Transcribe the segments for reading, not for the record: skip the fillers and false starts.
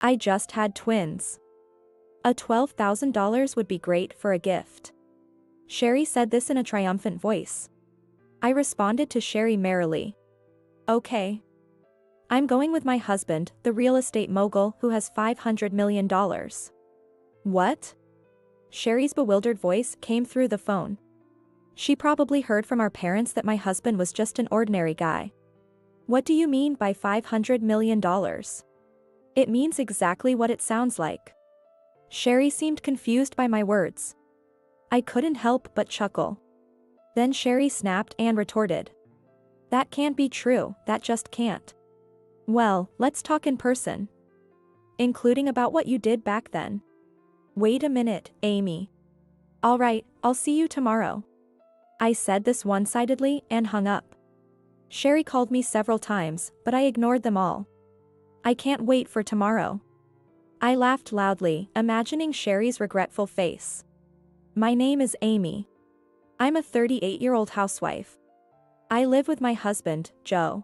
I just had twins. A $12,000 would be great for a gift. Sherry said this in a triumphant voice. I responded to Sherry merrily. Okay. I'm going with my husband, the real estate mogul who has $500 million. What? Sherry's bewildered voice came through the phone. She probably heard from our parents that my husband was just an ordinary guy. What do you mean by $500 million? It means exactly what it sounds like. Sherry seemed confused by my words. I couldn't help but chuckle. Then Sherry snapped and retorted. That can't be true, that just can't. Well, let's talk in person. Including about what you did back then. Wait a minute, Amy. All right, I'll see you tomorrow. I said this one-sidedly and hung up. Sherry called me several times, but I ignored them all. I can't wait for tomorrow. I laughed loudly, imagining Sherry's regretful face. My name is Amy. I'm a 38-year-old housewife. I live with my husband, Joe.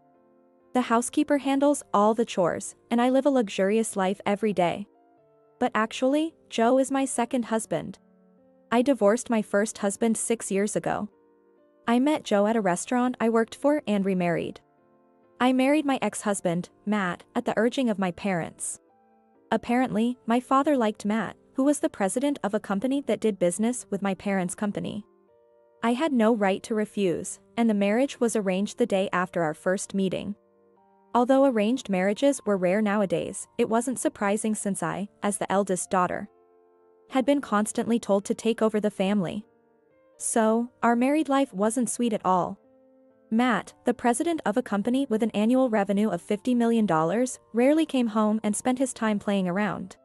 The housekeeper handles all the chores, and I live a luxurious life every day. But actually, Joe is my second husband. I divorced my first husband 6 years ago. I met Joe at a restaurant I worked for and remarried. I married my ex-husband, Matt, at the urging of my parents. Apparently, my father liked Matt, who was the president of a company that did business with my parents' company. I had no right to refuse, and the marriage was arranged the day after our first meeting. Although arranged marriages were rare nowadays, it wasn't surprising since I, as the eldest daughter, had been constantly told to take over the family. So, our married life wasn't sweet at all. Matt, the president of a company with an annual revenue of $50 million, rarely came home and spent his time playing around.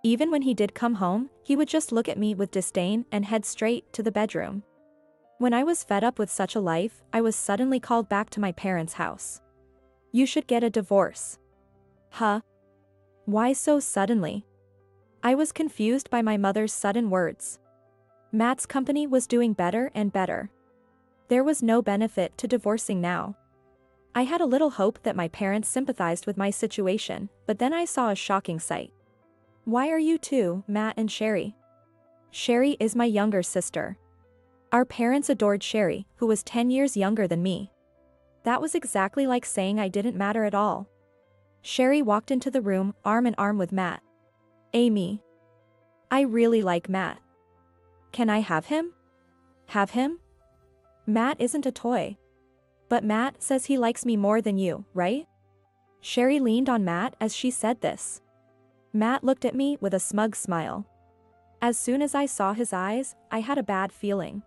Even when he did come home, he would just look at me with disdain and head straight to the bedroom. When I was fed up with such a life, I was suddenly called back to my parents' house. You should get a divorce. Huh? Why so suddenly? I was confused by my mother's sudden words. Matt's company was doing better and better. There was no benefit to divorcing now. I had a little hope that my parents sympathized with my situation, but then I saw a shocking sight. Why are you two, Matt and Sherry? Sherry is my younger sister. Our parents adored Sherry, who was 10 years younger than me. That was exactly like saying I didn't matter at all. Sherry walked into the room, arm in arm with Matt. Amy. I really like Matt. Can I have him? Have him? Matt isn't a toy. But Matt says he likes me more than you, right? Sherry leaned on Matt as she said this. Matt looked at me with a smug smile. As soon as I saw his eyes, I had a bad feeling.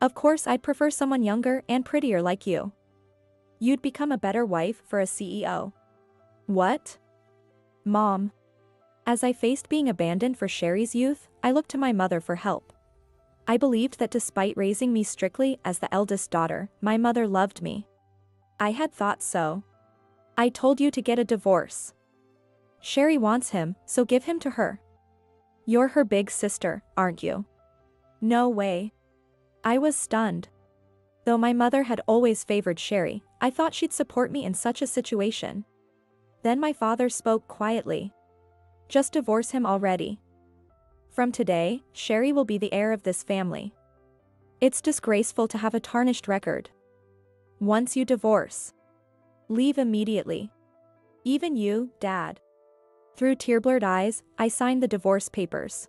Of course I'd prefer someone younger and prettier like you. You'd become a better wife for a CEO. What? Mom. As I faced being abandoned for Sherry's youth, I looked to my mother for help. I believed that despite raising me strictly as the eldest daughter, my mother loved me. I had thought so. I told you to get a divorce. Sherry wants him, so give him to her. You're her big sister, aren't you? No way. I was stunned. Though my mother had always favored Sherry, I thought she'd support me in such a situation. Then my father spoke quietly. Just divorce him already. From today, Sherry will be the heir of this family. It's disgraceful to have a tarnished record. Once you divorce, leave immediately. Even you, Dad. Through tear-blurred eyes, I signed the divorce papers.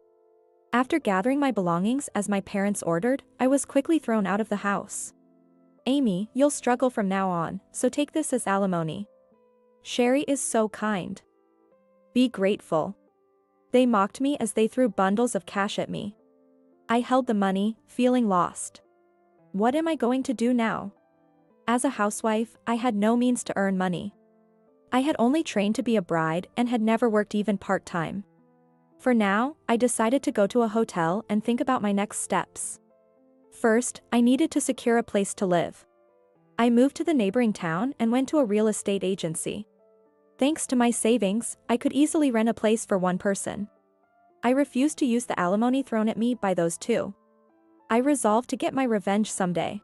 After gathering my belongings as my parents ordered, I was quickly thrown out of the house. Amy, you'll struggle from now on, so take this as alimony. Sherry is so kind. Be grateful. They mocked me as they threw bundles of cash at me. I held the money, feeling lost. What am I going to do now? As a housewife, I had no means to earn money. I had only trained to be a bride and had never worked even part-time. For now, I decided to go to a hotel and think about my next steps. First, I needed to secure a place to live. I moved to the neighboring town and went to a real estate agency. Thanks to my savings, I could easily rent a place for one person. I refused to use the alimony thrown at me by those two. I resolved to get my revenge someday.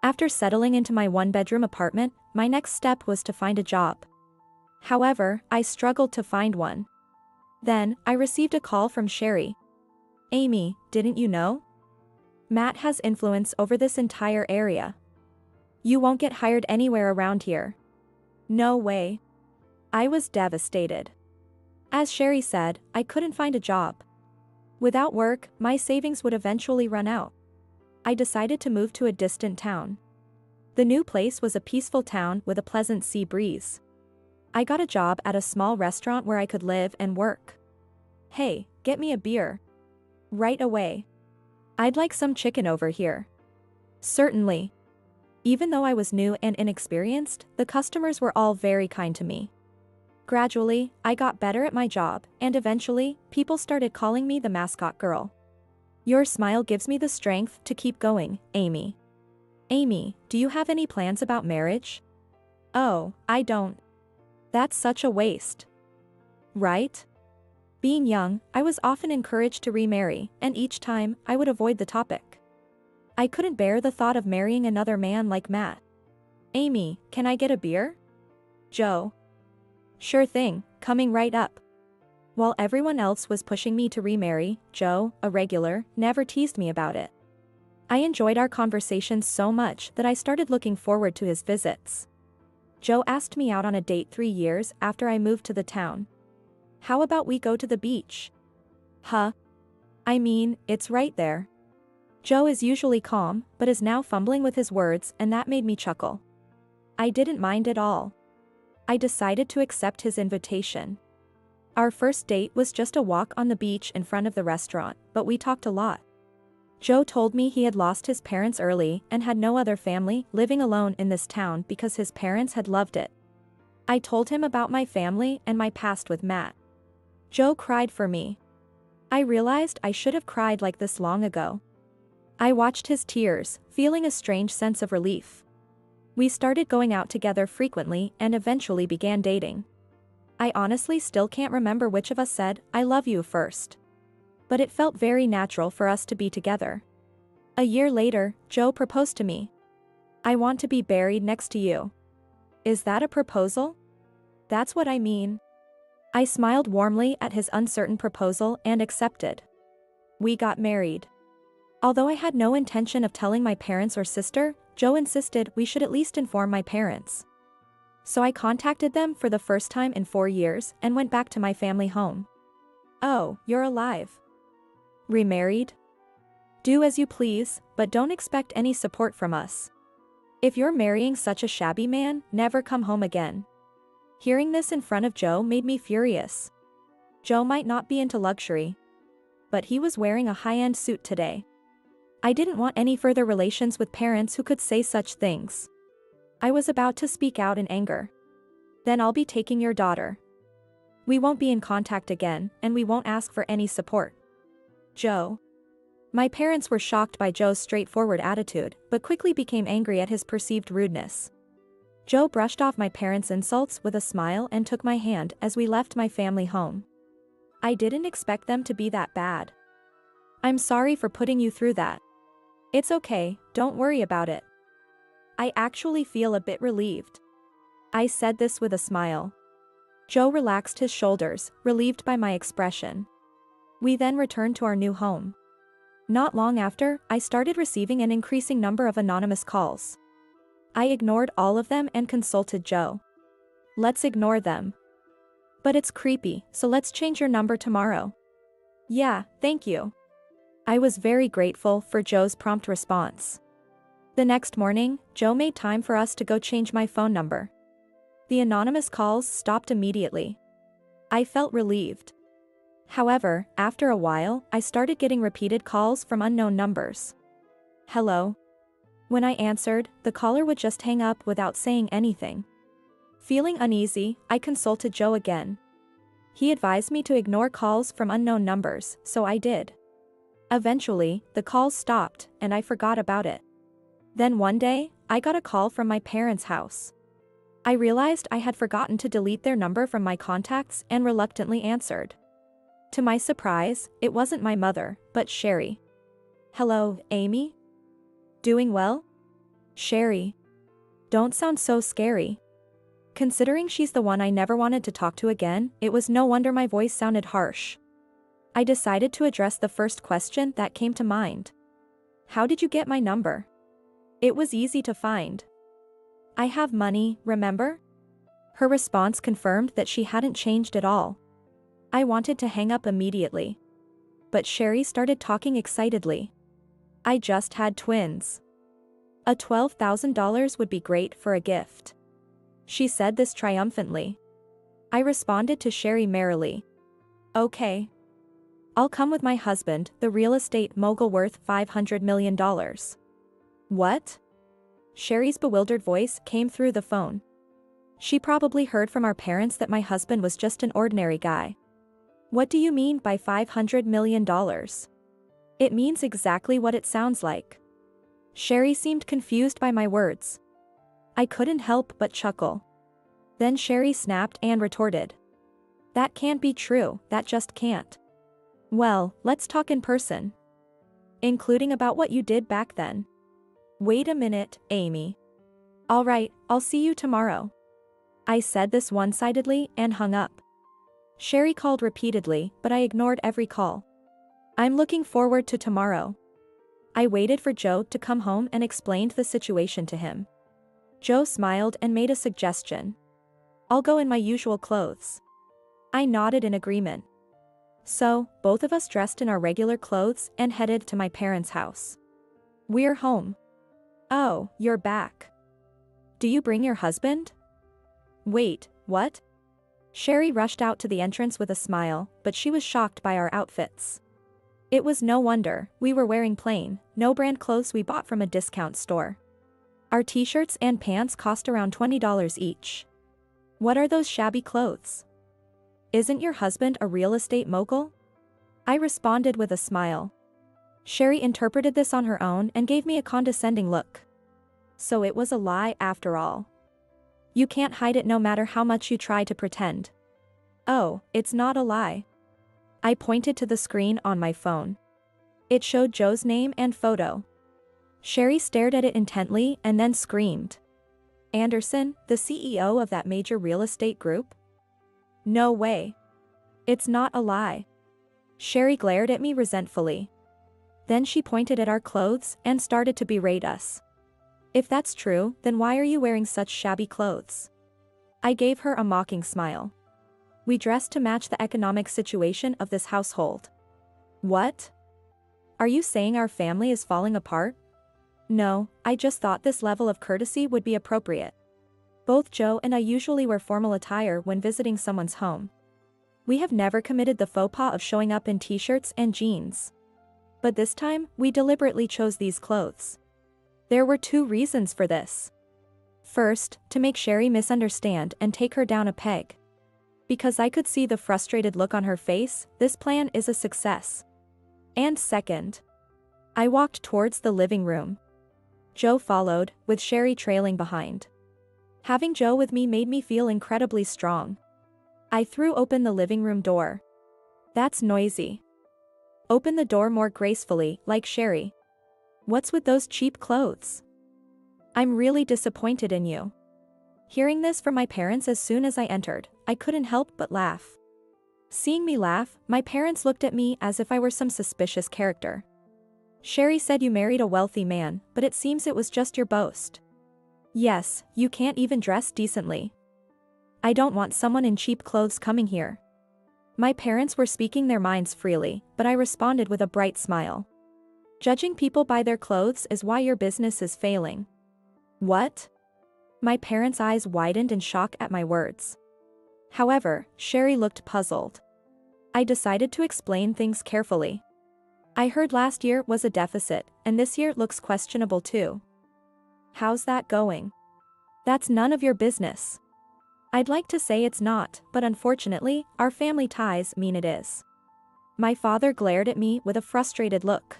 After settling into my one-bedroom apartment, my next step was to find a job. However, I struggled to find one. Then, I received a call from Sherry. Amy, didn't you know? Matt has influence over this entire area. You won't get hired anywhere around here. No way. I was devastated. As Sherry said, I couldn't find a job. Without work, my savings would eventually run out. I decided to move to a distant town. The new place was a peaceful town with a pleasant sea breeze. I got a job at a small restaurant where I could live and work. Hey, get me a beer. Right away. I'd like some chicken over here. Certainly. Even though I was new and inexperienced, the customers were all very kind to me. Gradually, I got better at my job, and eventually, people started calling me the mascot girl. Your smile gives me the strength to keep going, Amy. Amy, do you have any plans about marriage? Oh, I don't. That's such a waste. Right? Being young, I was often encouraged to remarry, and each time, I would avoid the topic. I couldn't bear the thought of marrying another man like Matt. Amy, can I get a beer? Joe. Sure thing, coming right up. While everyone else was pushing me to remarry, Joe, a regular, never teased me about it. I enjoyed our conversations so much that I started looking forward to his visits. Joe asked me out on a date 3 years after I moved to the town. How about we go to the beach? Huh? I mean, it's right there. Joe is usually calm, but is now fumbling with his words, and that made me chuckle. I didn't mind at all. I decided to accept his invitation. Our first date was just a walk on the beach in front of the restaurant, but we talked a lot. Joe told me he had lost his parents early and had no other family, living alone in this town because his parents had loved it. I told him about my family and my past with Matt. Joe cried for me. I realized I should have cried like this long ago. I watched his tears, feeling a strange sense of relief. We started going out together frequently and eventually began dating. I honestly still can't remember which of us said, "I love you" first. But it felt very natural for us to be together. A year later, Joe proposed to me. I want to be buried next to you. Is that a proposal? That's what I mean. I smiled warmly at his uncertain proposal and accepted. We got married. Although I had no intention of telling my parents or sister, Joe insisted we should at least inform my parents. So I contacted them for the first time in 4 years and went back to my family home. Oh, you're alive. Remarried? Do as you please, but don't expect any support from us. If you're marrying such a shabby man, never come home again. Hearing this in front of Joe made me furious. Joe might not be into luxury, but he was wearing a high-end suit today. I didn't want any further relations with parents who could say such things. I was about to speak out in anger. Then I'll be taking your daughter. We won't be in contact again, and we won't ask for any support. Joe. My parents were shocked by Joe's straightforward attitude, but quickly became angry at his perceived rudeness. Joe brushed off my parents' insults with a smile and took my hand as we left my family home. I didn't expect them to be that bad. I'm sorry for putting you through that. It's okay, don't worry about it. I actually feel a bit relieved. I said this with a smile. Joe relaxed his shoulders, relieved by my expression. We then returned to our new home. Not long after, I started receiving an increasing number of anonymous calls. I ignored all of them and consulted Joe. Let's ignore them. But it's creepy, so let's change your number tomorrow. Yeah, thank you. I was very grateful for Joe's prompt response. The next morning, Joe made time for us to go change my phone number. The anonymous calls stopped immediately. I felt relieved. However, after a while, I started getting repeated calls from unknown numbers. Hello. When I answered, the caller would just hang up without saying anything. Feeling uneasy, I consulted Joe again. He advised me to ignore calls from unknown numbers, so I did. Eventually, the calls stopped, and I forgot about it. Then one day, I got a call from my parents' house. I realized I had forgotten to delete their number from my contacts and reluctantly answered. To my surprise, it wasn't my mother, but Sherry. Hello, Amy? Doing well? Sherry. Don't sound so scary. Considering she's the one I never wanted to talk to again, it was no wonder my voice sounded harsh. I decided to address the first question that came to mind. How did you get my number? It was easy to find. I have money, remember? Her response confirmed that she hadn't changed at all. I wanted to hang up immediately. But Sherry started talking excitedly. I just had twins. A $12,000 would be great for a gift. She said this triumphantly. I responded to Sherry merrily. Okay. I'll come with my husband, the real estate mogul worth $500 million. What? Sherry's bewildered voice came through the phone. She probably heard from our parents that my husband was just an ordinary guy. What do you mean by $500 million? It means exactly what it sounds like. Sherry seemed confused by my words. I couldn't help but chuckle. Then Sherry snapped and retorted. That can't be true, that just can't. Well, let's talk in person. Including about what you did back then. Wait a minute, Amy. All right, I'll see you tomorrow. I said this one-sidedly and hung up. Sherry called repeatedly, but I ignored every call. I'm looking forward to tomorrow. I waited for Joe to come home and explained the situation to him. Joe smiled and made a suggestion. I'll go in my usual clothes. I nodded in agreement. So, both of us dressed in our regular clothes and headed to my parents' house. We're home. Oh, you're back. Do you bring your husband? Wait, what? Sherry rushed out to the entrance with a smile, but she was shocked by our outfits. It was no wonder, we were wearing plain, no-brand clothes we bought from a discount store. Our t-shirts and pants cost around $20 each. What are those shabby clothes? Isn't your husband a real estate mogul? I responded with a smile. Sherry interpreted this on her own and gave me a condescending look. So it was a lie after all. You can't hide it no matter how much you try to pretend. Oh, it's not a lie. I pointed to the screen on my phone. It showed Joe's name and photo. Sherry stared at it intently and then screamed. Anderson, the CEO of that major real estate group? No way. It's not a lie. Sherry glared at me resentfully. Then she pointed at our clothes and started to berate us. If that's true, then why are you wearing such shabby clothes? I gave her a mocking smile. We dressed to match the economic situation of this household. What? Are you saying our family is falling apart? No, I just thought this level of courtesy would be appropriate. Both Joe and I usually wear formal attire when visiting someone's home. We have never committed the faux pas of showing up in t-shirts and jeans. But this time, we deliberately chose these clothes. There were two reasons for this. First, to make Sherry misunderstand and take her down a peg. Because I could see the frustrated look on her face, this plan is a success. And second, I walked towards the living room. Joe followed, with Sherry trailing behind. Having Joe with me made me feel incredibly strong. I threw open the living room door. That's noisy. Open the door more gracefully, like Sherry. What's with those cheap clothes? I'm really disappointed in you. Hearing this from my parents as soon as I entered, I couldn't help but laugh. Seeing me laugh, my parents looked at me as if I were some suspicious character. Sherry said you married a wealthy man, but it seems it was just your boast. Yes, you can't even dress decently. I don't want someone in cheap clothes coming here. My parents were speaking their minds freely, but I responded with a bright smile. Judging people by their clothes is why your business is failing. What? My parents' eyes widened in shock at my words. However, Sherry looked puzzled. I decided to explain things carefully. I heard last year was a deficit, and this year looks questionable too. How's that going? That's none of your business. I'd like to say it's not, but unfortunately, our family ties mean it is. My father glared at me with a frustrated look.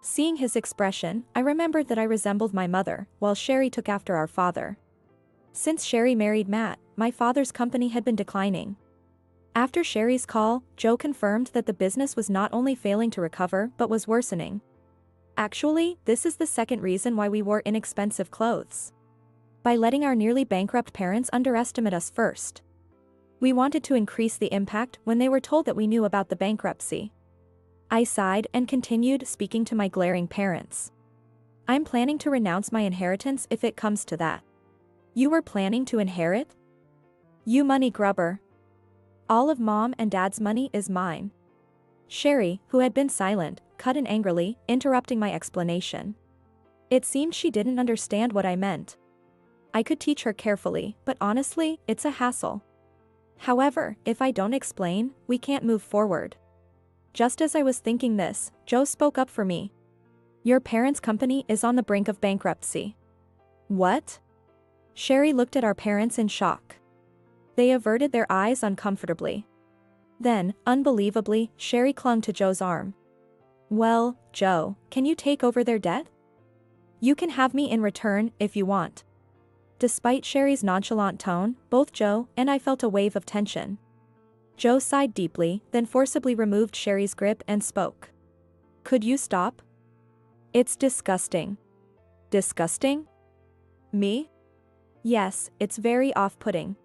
Seeing his expression, I remembered that I resembled my mother, while Sherry took after our father. Since Sherry married Matt, my father's company had been declining. After Sherry's call, Joe confirmed that the business was not only failing to recover but was worsening. Actually, this is the second reason why we wore inexpensive clothes. by letting our nearly bankrupt parents underestimate us first. We wanted to increase the impact when they were told that we knew about the bankruptcy. I sighed and continued speaking to my glaring parents. I'm planning to renounce my inheritance if it comes to that. You were planning to inherit? You money grubber. All of Mom and Dad's money is mine. Sherry, who had been silent, cut in angrily, interrupting my explanation. It seemed she didn't understand what I meant. I could teach her carefully, but honestly, it's a hassle. However, if I don't explain, we can't move forward. Just as I was thinking this, Joe spoke up for me. Your parents' company is on the brink of bankruptcy. What? Sherry looked at our parents in shock. They averted their eyes uncomfortably. Then, unbelievably, Sherry clung to Joe's arm. Well, Joe, can you take over their debt? You can have me in return if you want. Despite Sherry's nonchalant tone, both Joe and I felt a wave of tension. Joe sighed deeply, then forcibly removed Sherry's grip and spoke. Could you stop? It's disgusting. Disgusting? Me? Yes, it's very off-putting.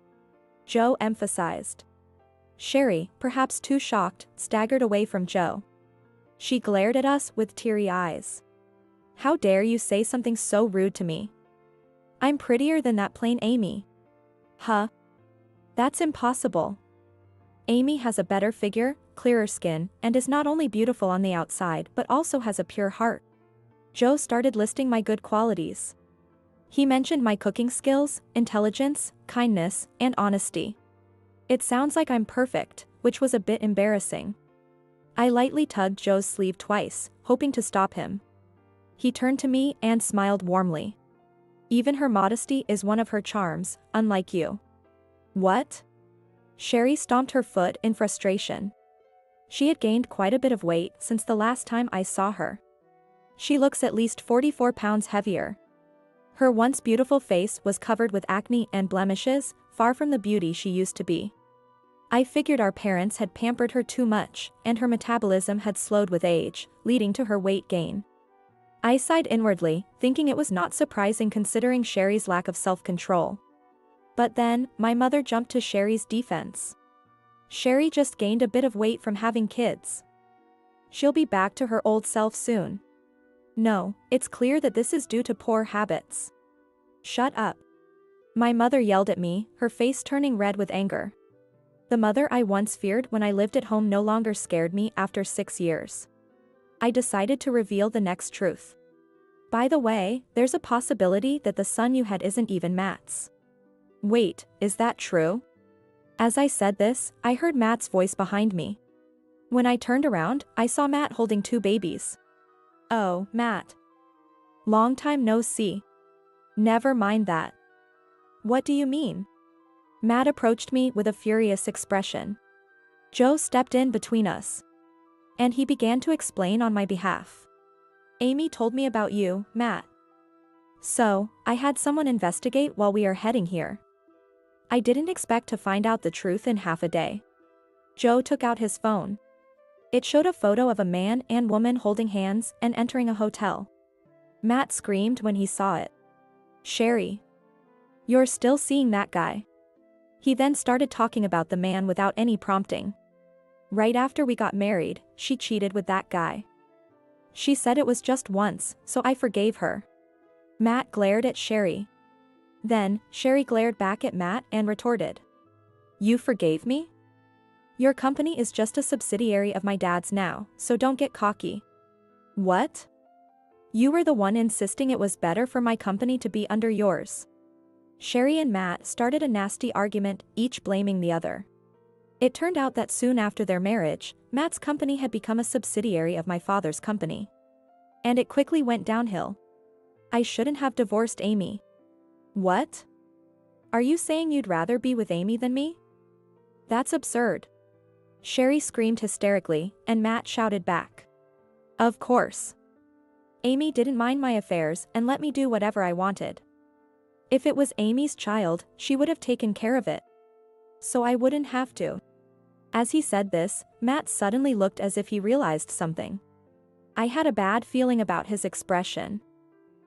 Joe emphasized. Sherry, perhaps too shocked, staggered away from Joe. She glared at us with teary eyes. How dare you say something so rude to me? I'm prettier than that plain Amy. Huh? That's impossible. Amy has a better figure, clearer skin, and is not only beautiful on the outside but also has a pure heart. Joe started listing my good qualities. He mentioned my cooking skills, intelligence, kindness, and honesty. It sounds like I'm perfect, which was a bit embarrassing. I lightly tugged Joe's sleeve twice, hoping to stop him. He turned to me and smiled warmly. Even her modesty is one of her charms, unlike you. What? Sherry stomped her foot in frustration. She had gained quite a bit of weight since the last time I saw her. She looks at least 44 pounds heavier. Her once beautiful face was covered with acne and blemishes, far from the beauty she used to be. I figured our parents had pampered her too much, and her metabolism had slowed with age, leading to her weight gain. I sighed inwardly, thinking it was not surprising considering Sherry's lack of self-control. But then, my mother jumped to Sherry's defense. Sherry just gained a bit of weight from having kids. She'll be back to her old self soon. No, it's clear that this is due to poor habits. Shut up. My mother yelled at me, her face turning red with anger. The mother I once feared when I lived at home no longer scared me after 6 years. I decided to reveal the next truth. By the way, there's a possibility that the son you had isn't even Matt's. Wait, is that true? As I said this, I heard Matt's voice behind me. When I turned around, I saw Matt holding 2 babies. Oh, Matt. Long time no see. Never mind that. What do you mean? Matt approached me with a furious expression. Joe stepped in between us. And he began to explain on my behalf. Amy told me about you, Matt. So, I had someone investigate while we are heading here. I didn't expect to find out the truth in half a day. Joe took out his phone. It showed a photo of a man and woman holding hands and entering a hotel. Matt screamed when he saw it. Sherry. You're still seeing that guy. He then started talking about the man without any prompting. Right after we got married, she cheated with that guy. She said it was just once, so I forgave her. Matt glared at Sherry. Then, Sherry glared back at Matt and retorted. You forgave me? Your company is just a subsidiary of my dad's now, so don't get cocky. What? You were the one insisting it was better for my company to be under yours. Sherry and Matt started a nasty argument, each blaming the other. It turned out that soon after their marriage, Matt's company had become a subsidiary of my father's company. And it quickly went downhill. I shouldn't have divorced Amy. What? Are you saying you'd rather be with Amy than me? That's absurd. Sherry screamed hysterically, and Matt shouted back. Of course. Amy didn't mind my affairs and let me do whatever I wanted. If it was Amy's child, she would have taken care of it. So I wouldn't have to. As he said this, Matt suddenly looked as if he realized something. I had a bad feeling about his expression.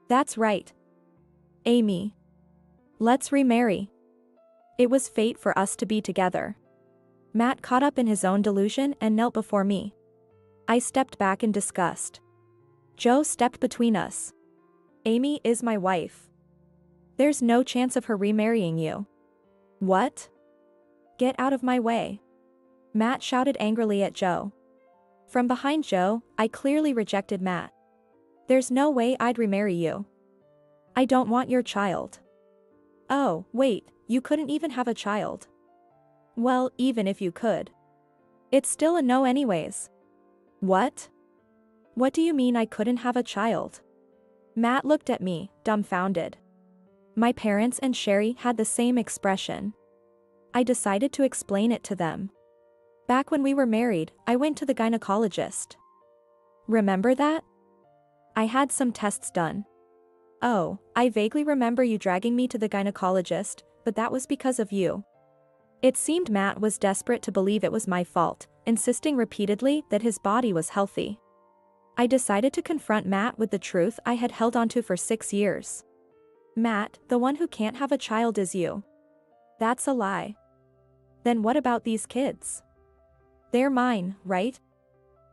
That's right. Amy. Let's remarry. It was fate for us to be together. Matt caught up in his own delusion and knelt before me. I stepped back in disgust. Joe stepped between us. Amy is my wife. There's no chance of her remarrying you. What? Get out of my way. Matt shouted angrily at Joe. From behind Joe, I clearly rejected Matt. There's no way I'd remarry you. I don't want your child. Oh, wait, you couldn't even have a child. Well, even if you could. It's still a no anyways. What? What do you mean I couldn't have a child? Matt looked at me, dumbfounded. My parents and Sherry had the same expression. I decided to explain it to them. Back when we were married, I went to the gynecologist. Remember that? I had some tests done. Oh, I vaguely remember you dragging me to the gynecologist, but that was because of you. It seemed Matt was desperate to believe it was my fault, insisting repeatedly that his body was healthy. I decided to confront Matt with the truth I had held onto for 6 years. Matt, the one who can't have a child is you. That's a lie. Then what about these kids? They're mine, right?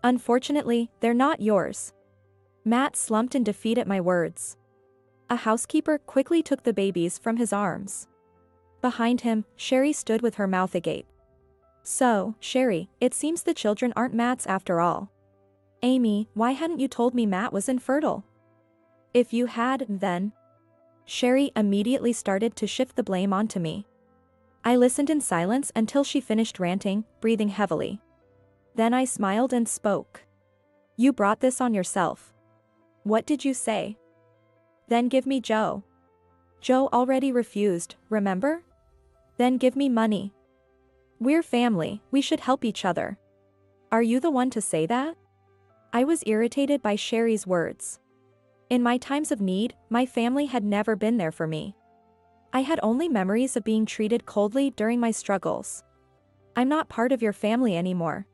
Unfortunately, they're not yours. Matt slumped in defeat at my words. A housekeeper quickly took the babies from his arms. Behind him, Sherry stood with her mouth agape. So, Sherry, it seems the children aren't Matt's after all. Amy, why hadn't you told me Matt was infertile? If you had, then... Sherry immediately started to shift the blame onto me. I listened in silence until she finished ranting, breathing heavily. Then I smiled and spoke. You brought this on yourself. What did you say? Then give me Joe. Joe already refused, remember? Then give me money. We're family, we should help each other. Are you the one to say that? I was irritated by Sherry's words. In my times of need, my family had never been there for me. I had only memories of being treated coldly during my struggles. I'm not part of your family anymore.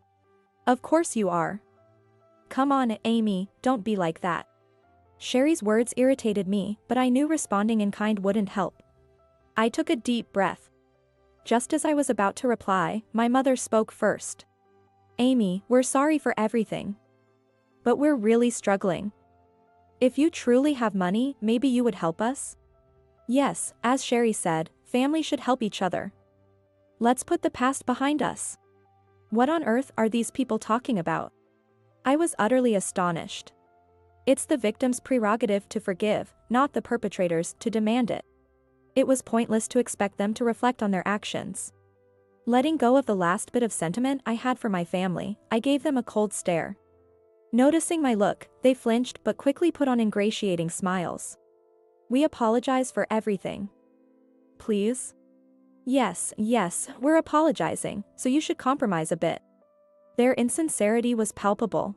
Of course you are. Come on, Amy, don't be like that. Sherry's words irritated me, but I knew responding in kind wouldn't help. I took a deep breath. Just as I was about to reply, my mother spoke first. Amy, we're sorry for everything. But we're really struggling. If you truly have money, maybe you would help us? Yes, as Sherry said, family should help each other. Let's put the past behind us. What on earth are these people talking about? I was utterly astonished. It's the victim's prerogative to forgive, not the perpetrators to demand it. It was pointless to expect them to reflect on their actions. Letting go of the last bit of sentiment I had for my family, I gave them a cold stare. Noticing my look, they flinched but quickly put on ingratiating smiles. We apologize for everything. Please? Yes, we're apologizing, so you should compromise a bit. Their insincerity was palpable.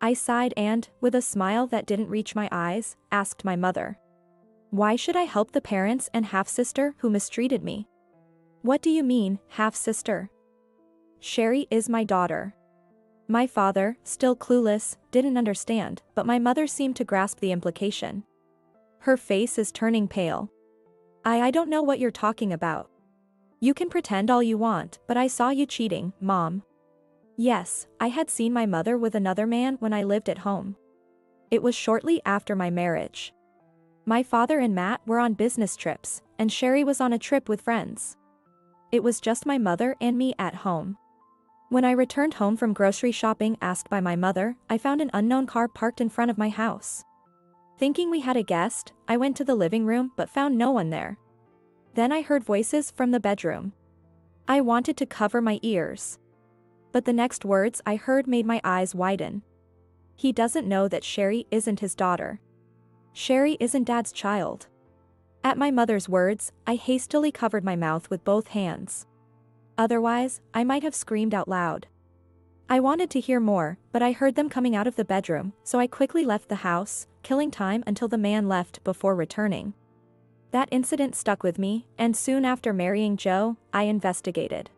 I sighed and, with a smile that didn't reach my eyes, asked my mother. Why should I help the parents and half-sister who mistreated me? What do you mean, half-sister? Sherry is my daughter. My father, still clueless, didn't understand, but my mother seemed to grasp the implication. Her face is turning pale. I don't know what you're talking about. You can pretend all you want, but I saw you cheating, Mom. Yes, I had seen my mother with another man when I lived at home. It was shortly after my marriage. My father and Matt were on business trips, and Sherry was on a trip with friends. It was just my mother and me at home. When I returned home from grocery shopping asked by my mother, I found an unknown car parked in front of my house. Thinking we had a guest, I went to the living room but found no one there. Then I heard voices from the bedroom. I wanted to cover my ears. But the next words I heard made my eyes widen. He doesn't know that Sherry isn't his daughter. Sherry isn't Dad's child. At my mother's words, I hastily covered my mouth with both hands. Otherwise, I might have screamed out loud. I wanted to hear more, but I heard them coming out of the bedroom, so I quickly left the house, killing time until the man left before returning. That incident stuck with me, and soon after marrying Joe, I investigated.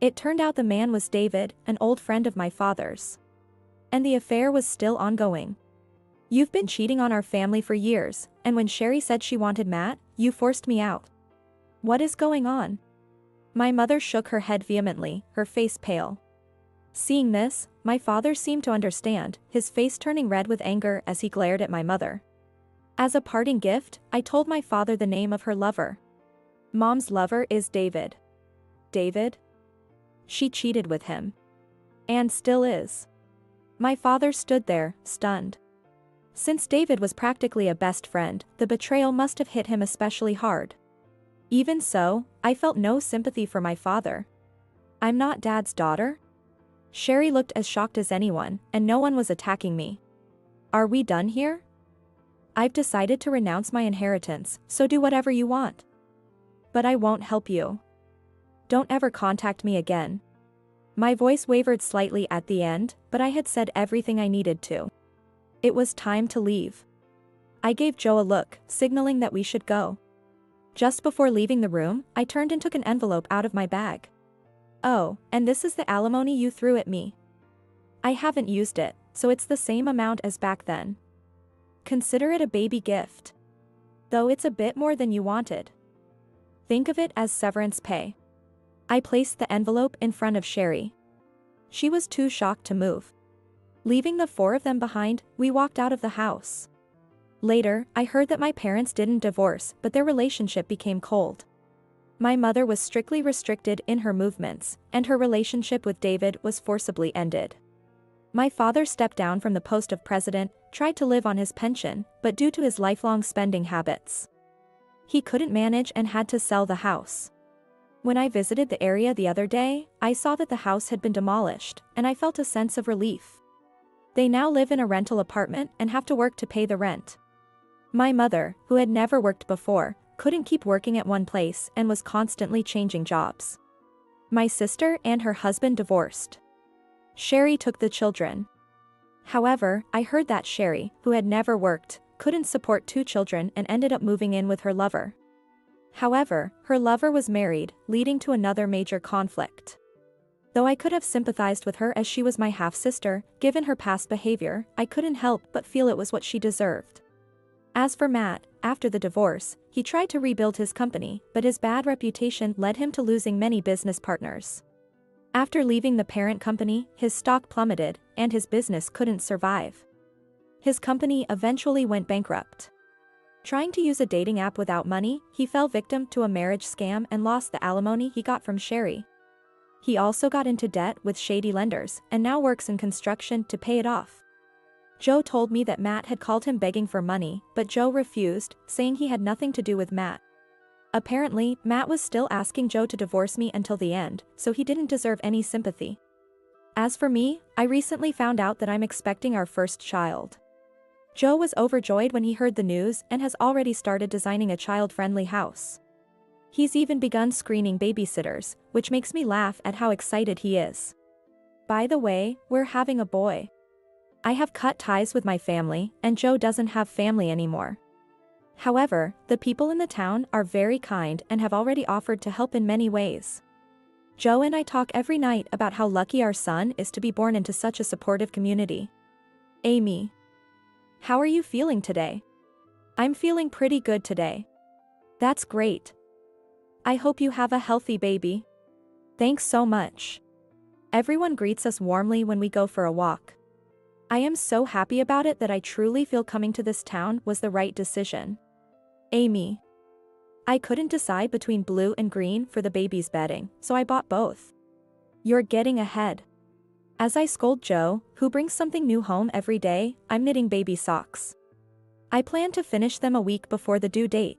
It turned out the man was David, an old friend of my father's. And the affair was still ongoing. You've been cheating on our family for years, and when Sherry said she wanted Matt, you forced me out. What is going on? My mother shook her head vehemently, her face pale. Seeing this, my father seemed to understand, his face turning red with anger as he glared at my mother. As a parting gift, I told my father the name of her lover. Mom's lover is David. David? She cheated with him. And still is. My father stood there, stunned. Since David was practically a best friend, the betrayal must have hit him especially hard. Even so, I felt no sympathy for my father. I'm not Dad's daughter? Sherry looked as shocked as anyone, and no one was attacking me. Are we done here? I've decided to renounce my inheritance, so do whatever you want. But I won't help you. Don't ever contact me again. My voice wavered slightly at the end, but I had said everything I needed to. It was time to leave. I gave Joe a look, signaling that we should go. Just before leaving the room, I turned and took an envelope out of my bag. Oh, and this is the alimony you threw at me. I haven't used it, so it's the same amount as back then. Consider it a baby gift. Though it's a bit more than you wanted. Think of it as severance pay. I placed the envelope in front of Sherry. She was too shocked to move. Leaving the four of them behind, we walked out of the house. Later, I heard that my parents didn't divorce, but their relationship became cold. My mother was strictly restricted in her movements, and her relationship with David was forcibly ended. My father stepped down from the post of president, tried to live on his pension, but due to his lifelong spending habits, he couldn't manage and had to sell the house. When I visited the area the other day, I saw that the house had been demolished, and I felt a sense of relief. They now live in a rental apartment and have to work to pay the rent. My mother, who had never worked before, couldn't keep working at one place and was constantly changing jobs. My sister and her husband divorced. Sherry took the children. However, I heard that Sherry, who had never worked, couldn't support 2 children and ended up moving in with her lover. However, her lover was married, leading to another major conflict. Though I could have sympathized with her as she was my half-sister, given her past behavior, I couldn't help but feel it was what she deserved. As for Matt, after the divorce, he tried to rebuild his company, but his bad reputation led him to losing many business partners. After leaving the parent company, his stock plummeted, and his business couldn't survive. His company eventually went bankrupt. Trying to use a dating app without money, he fell victim to a marriage scam and lost the alimony he got from Sherry. He also got into debt with shady lenders and now works in construction to pay it off. Joe told me that Matt had called him begging for money, but Joe refused, saying he had nothing to do with Matt. Apparently, Matt was still asking Joe to divorce me until the end, so he didn't deserve any sympathy. As for me, I recently found out that I'm expecting our first child. Joe was overjoyed when he heard the news and has already started designing a child-friendly house. He's even begun screening babysitters, which makes me laugh at how excited he is. By the way, we're having a boy. I have cut ties with my family, and Joe doesn't have family anymore. However, the people in the town are very kind and have already offered to help in many ways. Joe and I talk every night about how lucky our son is to be born into such a supportive community. Amy. How are you feeling today? I'm feeling pretty good today. That's great. I hope you have a healthy baby. Thanks so much. Everyone greets us warmly when we go for a walk. I am so happy about it that I truly feel coming to this town was the right decision. Amy. I couldn't decide between blue and green for the baby's bedding, so I bought both. You're getting ahead. As I scold Joe, who brings something new home every day, I'm knitting baby socks. I plan to finish them a week before the due date.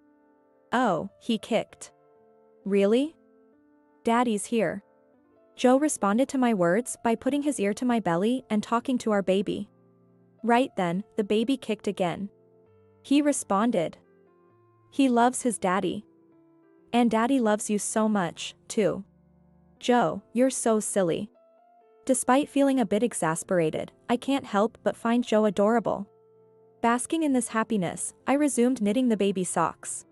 Oh, he kicked. Really? Daddy's here. Joe responded to my words by putting his ear to my belly and talking to our baby. Right then, the baby kicked again. He responded. He loves his daddy. And daddy loves you so much, too. Joe, you're so silly. Despite feeling a bit exasperated, I can't help but find Joe adorable. Basking in this happiness, I resumed knitting the baby socks.